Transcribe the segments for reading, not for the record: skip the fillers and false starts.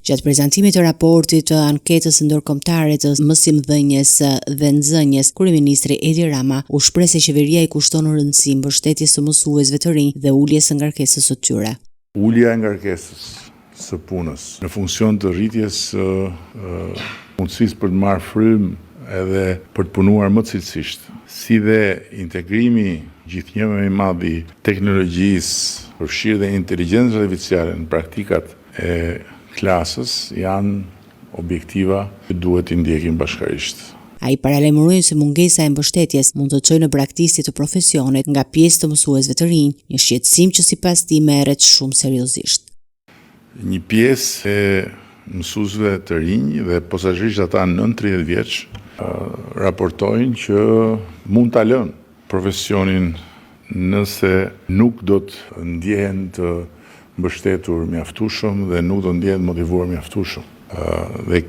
Gjatë prezantimit të raportit të anketës ndërkombëtare të mësimdhënies dhe nxënjes, kryeministri Edi Rama u shpreh se qeveria i kushton rëndësi mbështetjes së mësuesve të rinj dhe uljes së ngarkesës së tyre. Ulja e ngarkesës së punës në funksion të rritjes së mundësisë për të marrë frymë edhe për të punuar më cilësisht, si dhe integrimi gjithnjë më i madh i teknologjisë, përfshirë dhe inteligjencën artificiale në praktikat e klasës janë objektiva që duhet të ndjekim bashkërisht. Ai paralajmëroi se mungesa e mbështetjes mund të çojë në braktisje të profesionit nga pjesë të mësuesve të rinj, një shqetësim që sipas tij merret shumë seriozisht. Një pjesë e mësuesve të rinj dhe posaçërisht ata nën 30 vjeç raportojnë që mund ta lënë profesionin nëse nuk do të ndjehen të mbështetur mjaftueshëm dhe nuk do ndjehen motivuar mjaftueshëm. Dhe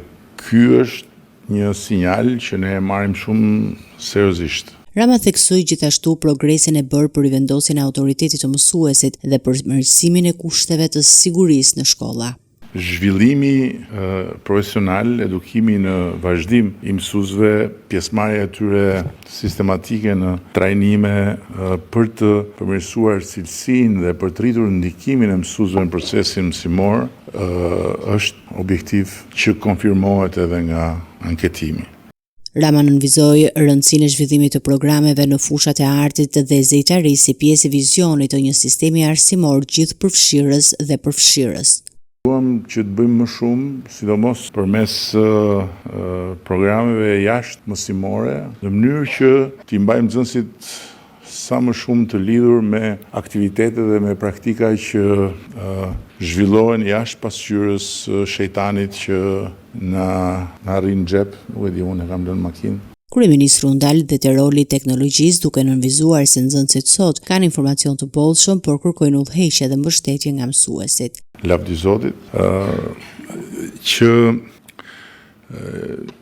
ky është një sinjal që ne e marrim shumë seriozisht. Rama theksoi gjithashtu progresin e bërë për rivendosjen e autoritetit të mësuesit dhe për mirësimin e kushteve të sigurisë në shkolla. Zhvillimi profesional, edukimi në vazhdim i mësuesve, pjesëmarrja e tyre sistematike në trajnime për të përmirësuar cilësinë dhe për të rritur ndikimin e mësuesve në procesin mësimor, është objektiv që konfirmohet edhe nga anketimi. Rama nënvizoi rëndësinë e zhvillimit të programeve në fushat e artit dhe zejtarisë si pjesë e vizionit të një sistemi arsimor gjithëpërfshirës dhe përfshirës. Duam që të bëjmë më shumë, sidomos përmes programeve jashtë mësimore, në mënyrë që t'i mbajmë nxënësit sa më shumë të lidhur me aktivitete dhe me praktika që zhvillohen jashtë pasqyrës shejtanit që na rrin xhep, nuk e di, unë e kam lënë makinë. Kryeministri u ndal dhe te roli i teknologjisë, duke nënvizuar se nxënësit sot kanë informacion të bollshëm, por kërkojnë udhëheqje dhe mbështetje nga mësuesit. Lavdi Zotit që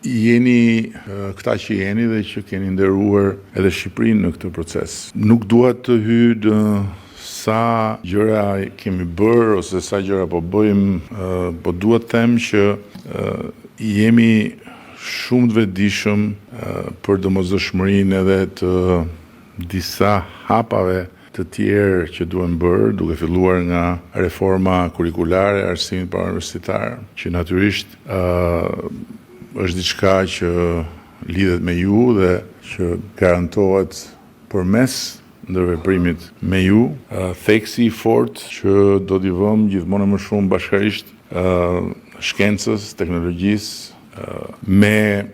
jeni këta që jeni dhe që keni nderuar edhe Shqipërinë në këtë proces. Nuk dua të hyj në sa gjëra kemi bërë ose sa gjëra po bëjmë, po dua të them që jemi shumë të vetëdijshëm për domosdoshmërinë edhe të disa hapave të tjerë që duhen bërë, duke filluar nga reforma kurikulare e arsimit parauniversitar, që natyrisht është diçka që lidhet me ju dhe që garantohet përmes ndërveprimit me ju, theksi i fortë që do t'i vëmë gjithmonë më shumë bashkërisht shkencës, teknologjisë, me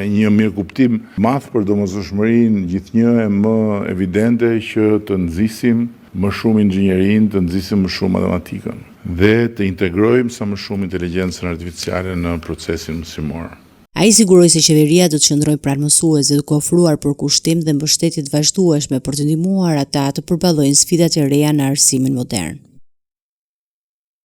një mirëkuptim madh për domosdoshmërinë gjithnjë e më evidente që të nxisim më shumë inxhinierinë, të nxisim më shumë matematikën dhe të integrojmë sa më shumë inteligjencën artificiale në procesin mësimor. Ai siguroi se qeveria do të qëndrojë pranë mësuesve duke ofruar përkushtim dhe mbështetje të vazhdueshme për të ndihmuar ata të përballojnë sfidat e reja në arsimin modern.